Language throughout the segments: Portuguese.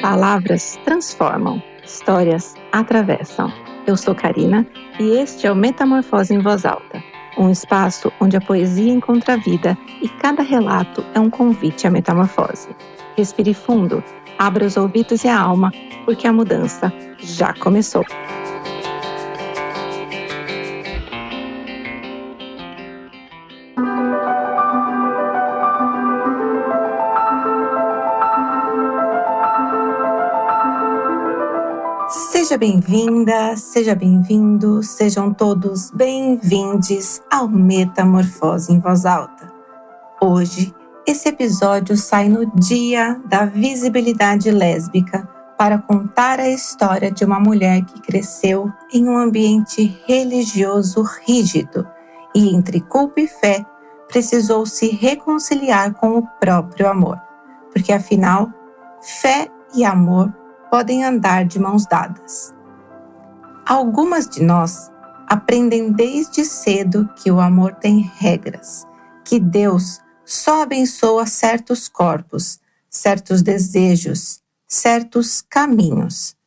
Palavras transformam, histórias atravessam. Eu sou Karina e este é o Metamorfose em Voz Alta, um espaço onde a poesia encontra vida e cada relato é um convite à metamorfose. Respire fundo, abra os ouvidos e a alma, porque a mudança já começou. Seja bem-vinda, seja bem-vindo, sejam todos bem-vindos ao Metamorfose em Voz Alta. Hoje, esse episódio sai no Dia da Visibilidade Lésbica para contar a história de uma mulher que cresceu em um ambiente religioso rígido e, entre culpa e fé, precisou se reconciliar com o próprio amor, porque afinal, fé e amor podem andar de mãos dadas. Algumas de nós aprendem desde cedo que o amor tem regras, que Deus só abençoa certos corpos, certos desejos, certos caminhos.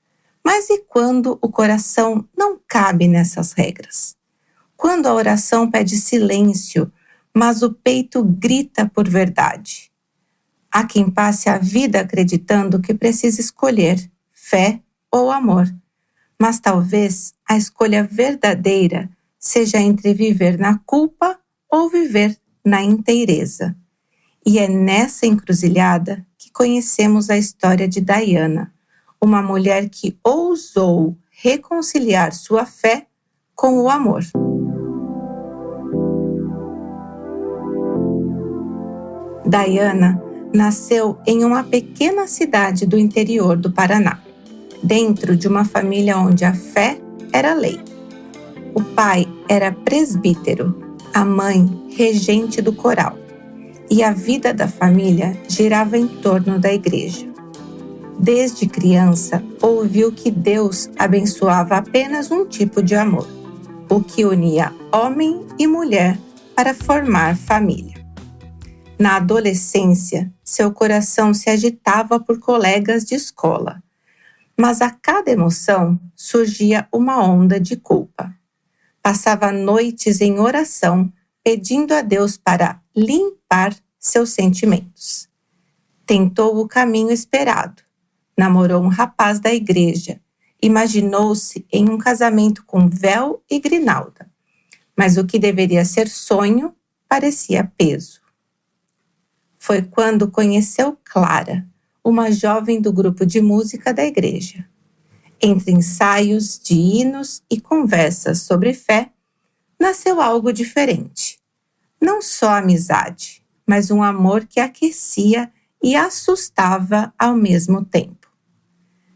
Mas e quando o coração não cabe nessas regras? Quando a oração pede silêncio, mas o peito grita por verdade? Há quem passe a vida acreditando que precisa escolher fé ou amor, mas talvez a escolha verdadeira seja entre viver na culpa ou viver na inteireza. E é nessa encruzilhada que conhecemos a história de Diana, uma mulher que ousou reconciliar sua fé com o amor. Diana nasceu em uma pequena cidade do interior do Paraná, dentro de uma família onde a fé era lei. O pai era presbítero, a mãe regente do coral, e a vida da família girava em torno da igreja. Desde criança, ouviu que Deus abençoava apenas um tipo de amor, o que unia homem e mulher para formar família. Na adolescência, seu coração se agitava por colegas de escola, mas a cada emoção surgia uma onda de culpa. Passava noites em oração, pedindo a Deus para limpar seus sentimentos. Tentou o caminho esperado. Namorou um rapaz da igreja. Imaginou-se em um casamento com véu e grinalda. Mas o que deveria ser sonho parecia peso. Foi quando conheceu Clara, uma jovem do grupo de música da igreja. Entre ensaios de hinos e conversas sobre fé, nasceu algo diferente. Não só amizade, mas um amor que aquecia e assustava ao mesmo tempo.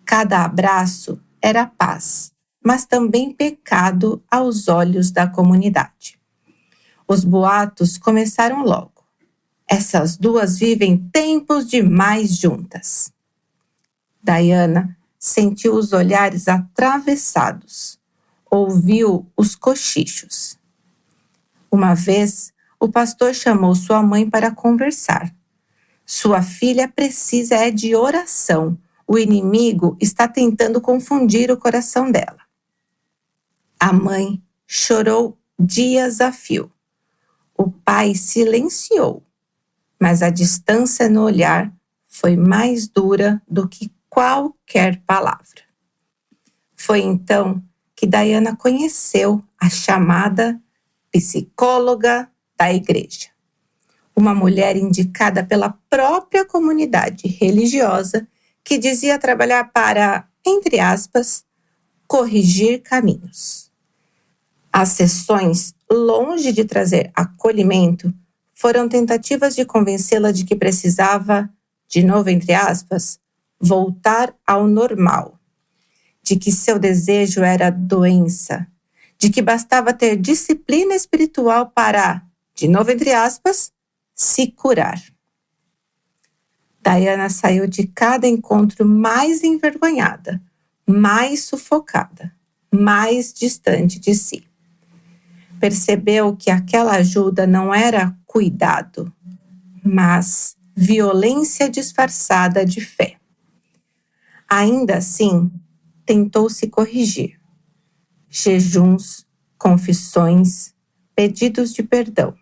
Cada abraço era paz, mas também pecado aos olhos da comunidade. Os boatos começaram logo. Essas duas vivem tempos demais juntas. Diana sentiu os olhares atravessados, ouviu os cochichos. Uma vez, o pastor chamou sua mãe para conversar. Sua filha precisa de oração. O inimigo está tentando confundir o coração dela. A mãe chorou dias a fio. O pai silenciou. Mas a distância no olhar foi mais dura do que qualquer palavra. Foi então que Diana conheceu a chamada psicóloga da igreja, uma mulher indicada pela própria comunidade religiosa que dizia trabalhar para, entre aspas, corrigir caminhos. As sessões, longe de trazer acolhimento, foram tentativas de convencê-la de que precisava, de novo entre aspas, voltar ao normal, de que seu desejo era doença, de que bastava ter disciplina espiritual para, de novo entre aspas, se curar. Diana saiu de cada encontro mais envergonhada, mais sufocada, mais distante de si. Percebeu que aquela ajuda não era cuidado, mas violência disfarçada de fé. Ainda assim, tentou se corrigir. Jejuns, confissões, pedidos de perdão.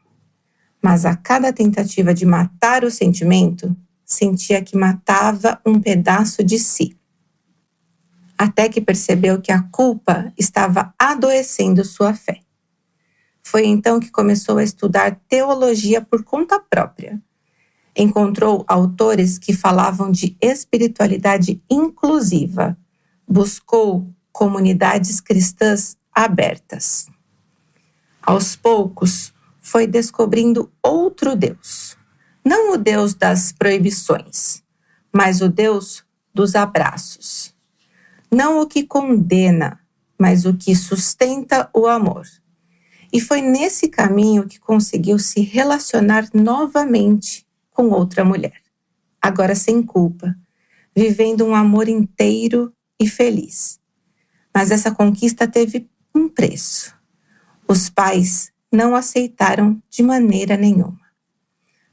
Mas a cada tentativa de matar o sentimento, sentia que matava um pedaço de si. Até que percebeu que a culpa estava adoecendo sua fé. Foi então que começou a estudar teologia por conta própria. Encontrou autores que falavam de espiritualidade inclusiva. Buscou comunidades cristãs abertas. Aos poucos, foi descobrindo outro Deus. Não o Deus das proibições, mas o Deus dos abraços. Não o que condena, mas o que sustenta o amor. E foi nesse caminho que conseguiu se relacionar novamente com outra mulher, agora sem culpa, vivendo um amor inteiro e feliz. Mas essa conquista teve um preço. Os pais não aceitaram de maneira nenhuma.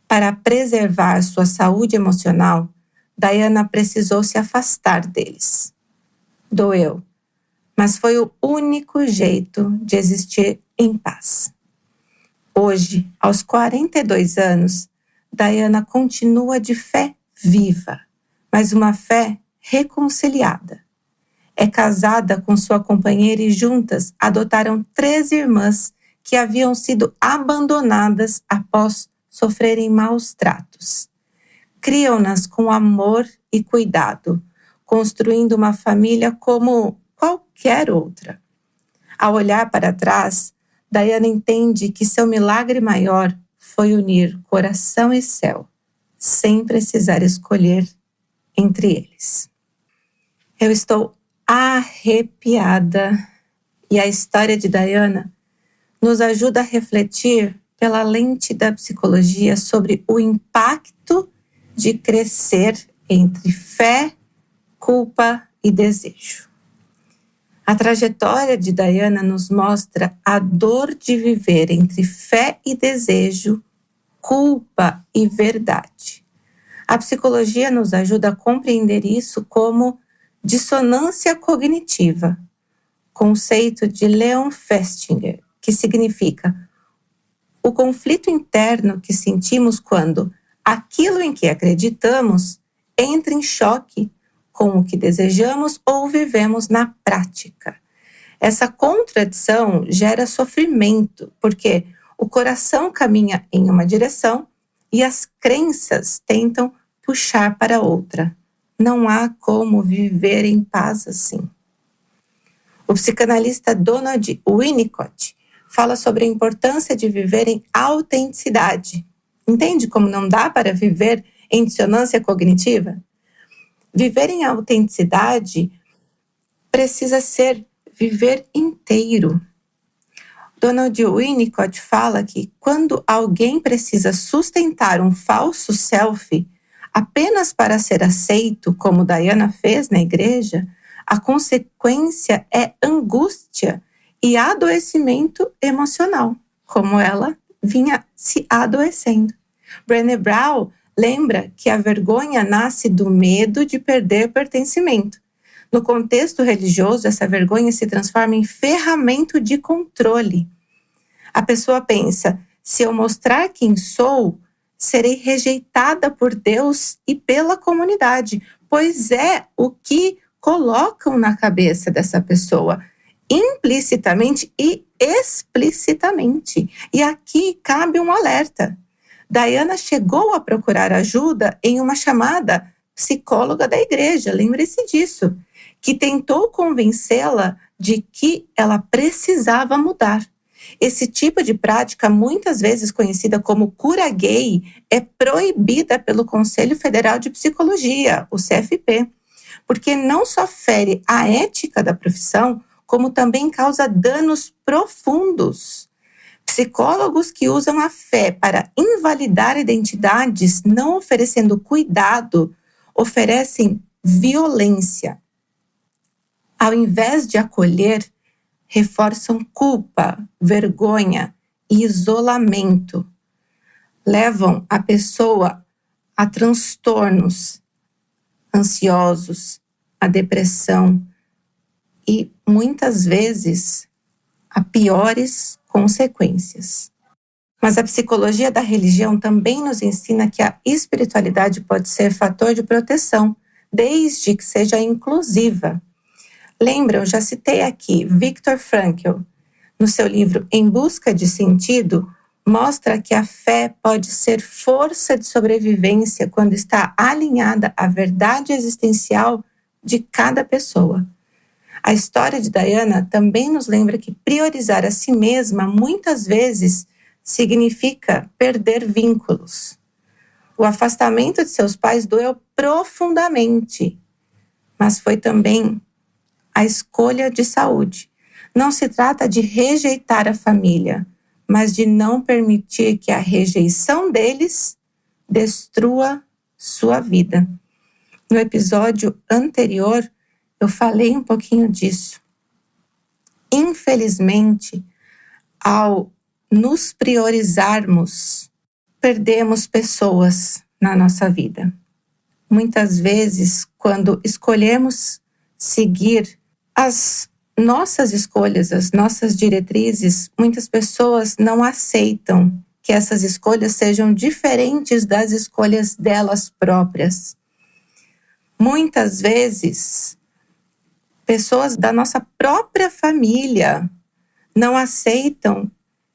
Para preservar sua saúde emocional, Diana precisou se afastar deles. Doeu, mas foi o único jeito de existir em paz. Hoje, aos 42 anos, Diana continua de fé viva, mas uma fé reconciliada. É casada com sua companheira e juntas adotaram 3 irmãs que haviam sido abandonadas após sofrerem maus tratos. Criam-nas com amor e cuidado, construindo uma família como qualquer outra. Ao olhar para trás, Diana entende que seu milagre maior foi unir coração e céu, sem precisar escolher entre eles. Eu estou arrepiada e a história de Diana nos ajuda a refletir pela lente da psicologia sobre o impacto de crescer entre fé, culpa e desejo. A trajetória de Diana nos mostra a dor de viver entre fé e desejo, culpa e verdade. A psicologia nos ajuda a compreender isso como dissonância cognitiva, conceito de Leon Festinger, que significa o conflito interno que sentimos quando aquilo em que acreditamos entra em choque com o que desejamos ou vivemos na prática. Essa contradição gera sofrimento, porque o coração caminha em uma direção e as crenças tentam puxar para outra. Não há como viver em paz assim. O psicanalista Donald Winnicott fala sobre a importância de viver em autenticidade. Entende como não dá para viver em dissonância cognitiva? Viver em autenticidade precisa ser viver inteiro. Donald Winnicott fala que quando alguém precisa sustentar um falso self apenas para ser aceito, como Diana fez na igreja, a consequência é angústia e adoecimento emocional, como ela vinha se adoecendo. Brené Brown lembra que a vergonha nasce do medo de perder pertencimento. No contexto religioso, essa vergonha se transforma em ferramenta de controle. A pessoa pensa, se eu mostrar quem sou, serei rejeitada por Deus e pela comunidade, pois é o que colocam na cabeça dessa pessoa, implicitamente e explicitamente. E aqui cabe um alerta. Diana chegou a procurar ajuda em uma chamada psicóloga da igreja, lembre-se disso, que tentou convencê-la de que ela precisava mudar. Esse tipo de prática, muitas vezes conhecida como cura gay, é proibida pelo Conselho Federal de Psicologia, o CFP, porque não só fere a ética da profissão, como também causa danos profundos. Psicólogos que usam a fé para invalidar identidades, não oferecendo cuidado, oferecem violência. Ao invés de acolher, reforçam culpa, vergonha e isolamento. Levam a pessoa a transtornos ansiosos, a depressão e, muitas vezes, a piores consequências. Mas a psicologia da religião também nos ensina que a espiritualidade pode ser fator de proteção, desde que seja inclusiva. Lembra, eu já citei aqui, Viktor Frankl, no seu livro Em Busca de Sentido, mostra que a fé pode ser força de sobrevivência quando está alinhada à verdade existencial de cada pessoa. A história de Diana também nos lembra que priorizar a si mesma muitas vezes significa perder vínculos. O afastamento de seus pais doeu profundamente, mas foi também a escolha de saúde. Não se trata de rejeitar a família, mas de não permitir que a rejeição deles destrua sua vida. No episódio anterior, eu falei um pouquinho disso. Infelizmente, ao nos priorizarmos, perdemos pessoas na nossa vida. Muitas vezes, quando escolhemos seguir as nossas escolhas, as nossas diretrizes, muitas pessoas não aceitam que essas escolhas sejam diferentes das escolhas delas próprias. Muitas vezes, pessoas da nossa própria família não aceitam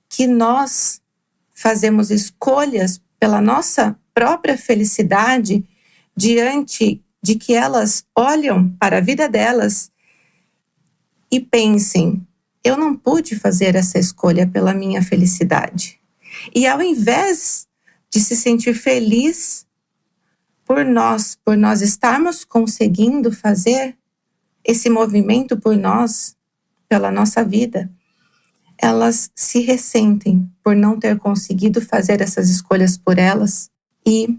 que nós fazemos escolhas pela nossa própria felicidade diante de que elas olham para a vida delas e pensem, eu não pude fazer essa escolha pela minha felicidade. E ao invés de se sentir feliz por nós estarmos conseguindo fazer esse movimento por nós, pela nossa vida, elas se ressentem por não ter conseguido fazer essas escolhas por elas e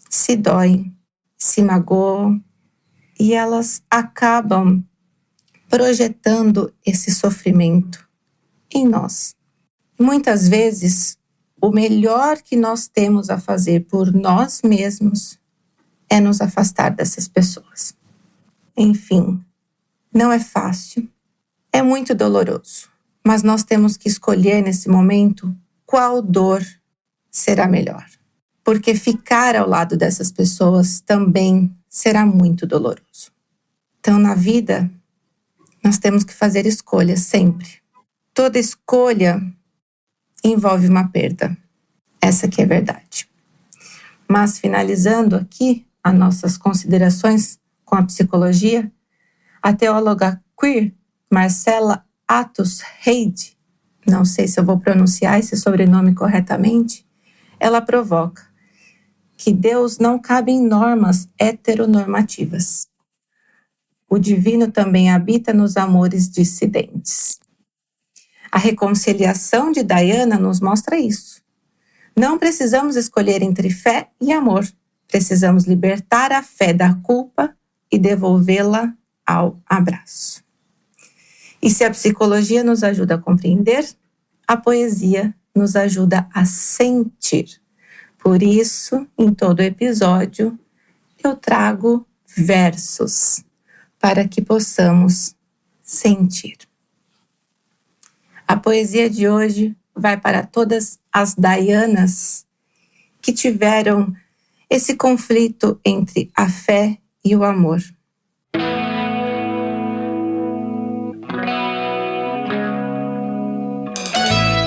se doem, se magoam e elas acabam projetando esse sofrimento em nós. Muitas vezes, o melhor que nós temos a fazer por nós mesmos é nos afastar dessas pessoas. Enfim, não é fácil, é muito doloroso, mas nós temos que escolher nesse momento qual dor será melhor. Porque ficar ao lado dessas pessoas também será muito doloroso. Então, na vida, nós temos que fazer escolhas sempre. Toda escolha envolve uma perda. Essa que é a verdade. Mas, finalizando aqui as nossas considerações com a psicologia, a teóloga queer Marcela Atos Heide, não sei se eu vou pronunciar esse sobrenome corretamente, ela provoca que Deus não cabe em normas heteronormativas. O divino também habita nos amores dissidentes. A reconciliação de Diana nos mostra isso. Não precisamos escolher entre fé e amor. Precisamos libertar a fé da culpa e devolvê-la ao abraço. E se a psicologia nos ajuda a compreender, a poesia nos ajuda a sentir. Por isso, em todo episódio, eu trago versos para que possamos sentir. A poesia de hoje vai para todas as Dianas que tiveram esse conflito entre a fé e o amor.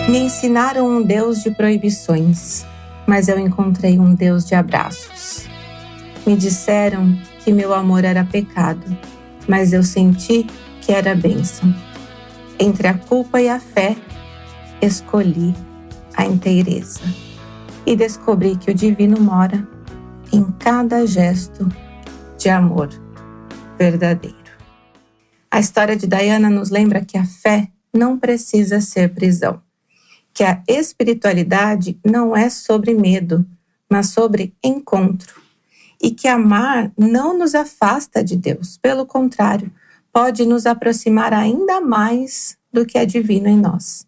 Me ensinaram um Deus de proibições, mas eu encontrei um Deus de abraços. Me disseram que meu amor era pecado, mas eu senti que era bênção. Entre a culpa e a fé, escolhi a inteireza e descobri que o divino mora em cada gesto de amor verdadeiro. A história de Diana nos lembra que a fé não precisa ser prisão, que a espiritualidade não é sobre medo, mas sobre encontro, e que amar não nos afasta de Deus, pelo contrário, pode nos aproximar ainda mais do que é divino em nós.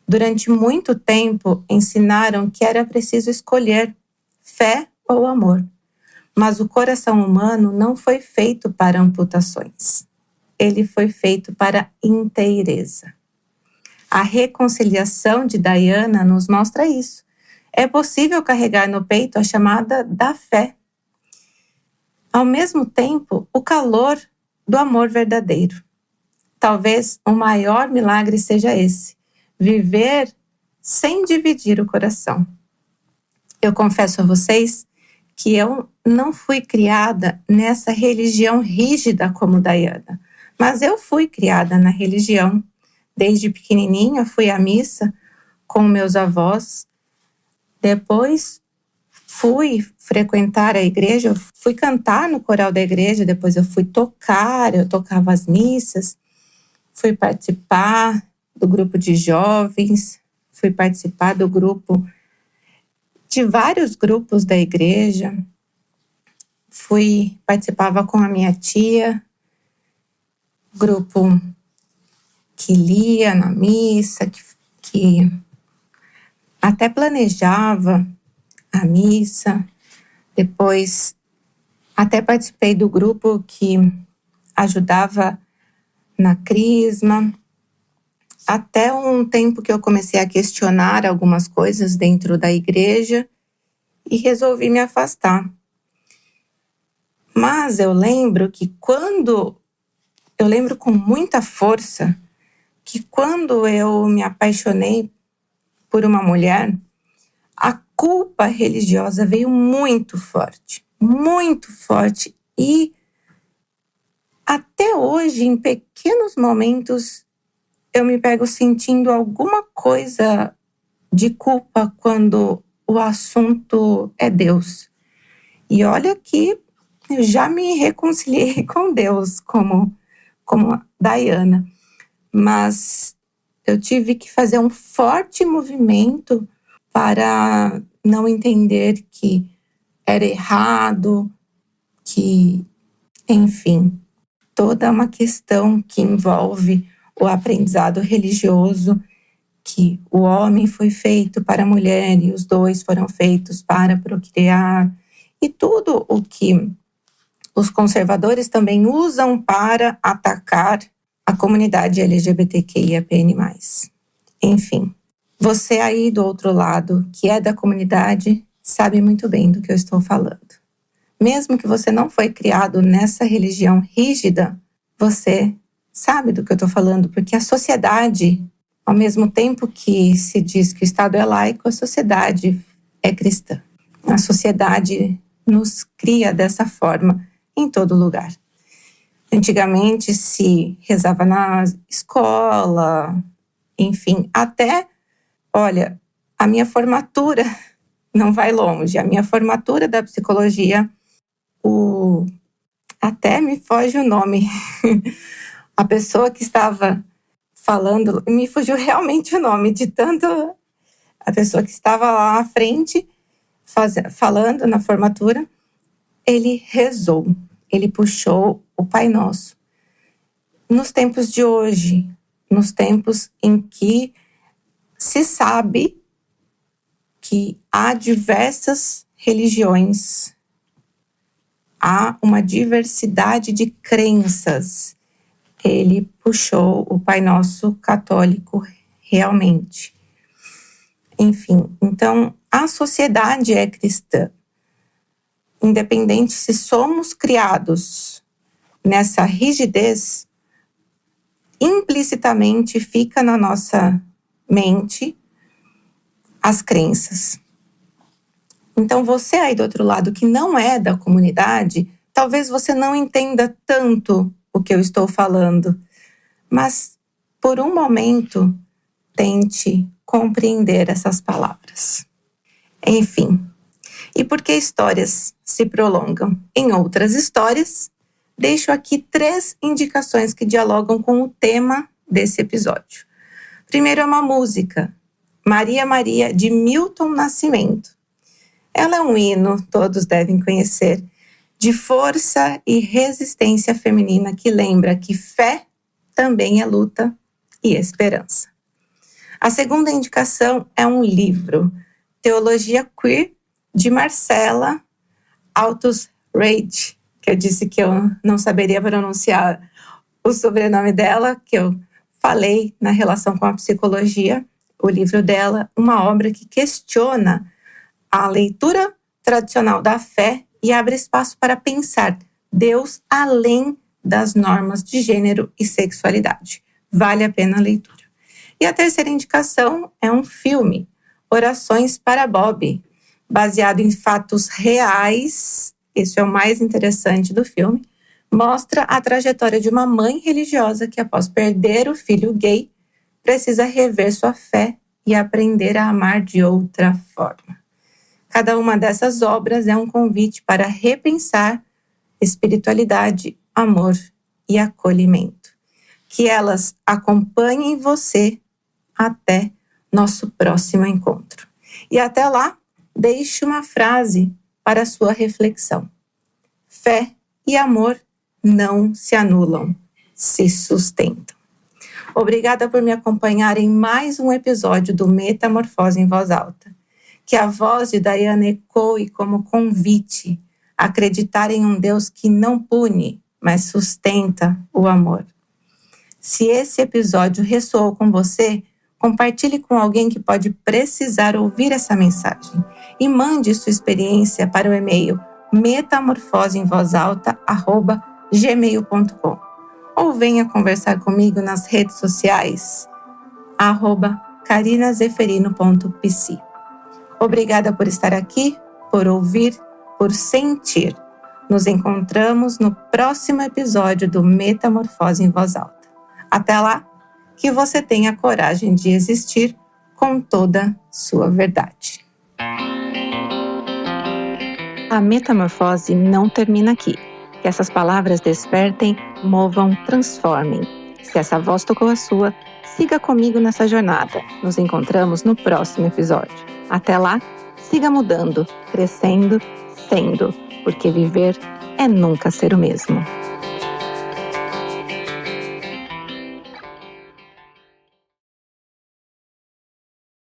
Durante muito tempo, ensinaram que era preciso escolher fé ou amor. Mas o coração humano não foi feito para amputações. Ele foi feito para inteireza. A reconciliação de Diana nos mostra isso. É possível carregar no peito a chamada da fé. Ao mesmo tempo, o calor do amor verdadeiro. Talvez o maior milagre seja esse: viver sem dividir o coração. Eu confesso a vocês que eu não fui criada nessa religião rígida como Diana, mas eu fui criada na religião. Desde pequenininha fui à missa com meus avós. Depois fui frequentar a igreja, fui cantar no coral da igreja, depois eu fui tocar, eu tocava as missas, fui participar do grupo de jovens, fui participar do grupo, de vários grupos da igreja, participava com a minha tia, grupo que lia na missa, que até planejava a missa. Depois até participei do grupo que ajudava na crisma. Até um tempo que eu comecei a questionar algumas coisas dentro da igreja e resolvi me afastar. Mas eu lembro com muita força que quando eu me apaixonei por uma mulher, a culpa religiosa veio muito forte e até hoje, em pequenos momentos, eu me pego sentindo alguma coisa de culpa quando o assunto é Deus. E olha que eu já me reconciliei com Deus como Diana, mas eu tive que fazer um forte movimento para não entender que era errado, enfim, toda uma questão que envolve o aprendizado religioso, que o homem foi feito para a mulher e os dois foram feitos para procriar, e tudo o que os conservadores também usam para atacar a comunidade LGBTQIAPN+. Enfim, você aí do outro lado, que é da comunidade, sabe muito bem do que eu estou falando. Mesmo que você não foi criado nessa religião rígida, você sabe do que eu estou falando, porque a sociedade, ao mesmo tempo que se diz que o Estado é laico, a sociedade é cristã. A sociedade nos cria dessa forma em todo lugar. Antigamente se rezava na escola, enfim, até, olha, a minha formatura não vai longe, a minha formatura da psicologia, até me foge o nome, a pessoa que estava falando, me fugiu realmente o nome, de tanto a pessoa que estava lá à frente, falando na formatura, ele rezou, ele puxou o Pai Nosso. Nos tempos de hoje, nos tempos em que se sabe que há diversas religiões, há uma diversidade de crenças, ele puxou o Pai Nosso católico realmente. Enfim, então a sociedade é cristã. Independente se somos criados nessa rigidez, implicitamente fica na nossa mente as crenças. Então você aí do outro lado que não é da comunidade, talvez você não entenda tanto o que eu estou falando, mas por um momento tente compreender essas palavras. Enfim, e por que histórias se prolongam? Em outras histórias, deixo aqui 3 indicações que dialogam com o tema desse episódio. Primeiro é uma música, Maria Maria, de Milton Nascimento. Ela é um hino, todos devem conhecer, de força e resistência feminina que lembra que fé também é luta e esperança. A segunda indicação é um livro, Teologia Queer, de Marcela Altos Reid, que eu disse que eu não saberia pronunciar o sobrenome dela, que eu falei na relação com a psicologia. O livro dela, uma obra que questiona a leitura tradicional da fé e abre espaço para pensar Deus além das normas de gênero e sexualidade. Vale a pena a leitura. E a terceira indicação é um filme, Orações para Bob, baseado em fatos reais. Esse é o mais interessante do filme. Mostra a trajetória de uma mãe religiosa que, após perder o filho gay, precisa rever sua fé e aprender a amar de outra forma. Cada uma dessas obras é um convite para repensar espiritualidade, amor e acolhimento. Que elas acompanhem você até nosso próximo encontro. E até lá, deixe uma frase para a sua reflexão. Fé e amor não se anulam, se sustentam. Obrigada por me acompanhar em mais um episódio do Metamorfose em Voz Alta. Que a voz de Daiana ecoe como convite a acreditar em um Deus que não pune, mas sustenta o amor. Se esse episódio ressoou com você, compartilhe com alguém que pode precisar ouvir essa mensagem e mande sua experiência para o e-mail metamorfoseemvozalta@gmail.com ou venha conversar comigo nas redes sociais @carinazeferino.pc. Obrigada por estar aqui, por ouvir, por sentir. Nos encontramos no próximo episódio do Metamorfose em Voz Alta. Até lá, que você tenha coragem de existir com toda sua verdade. A metamorfose não termina aqui. Que essas palavras despertem, movam, transformem. Se essa voz tocou a sua, siga comigo nessa jornada. Nos encontramos no próximo episódio. Até lá, siga mudando, crescendo, sendo, porque viver é nunca ser o mesmo.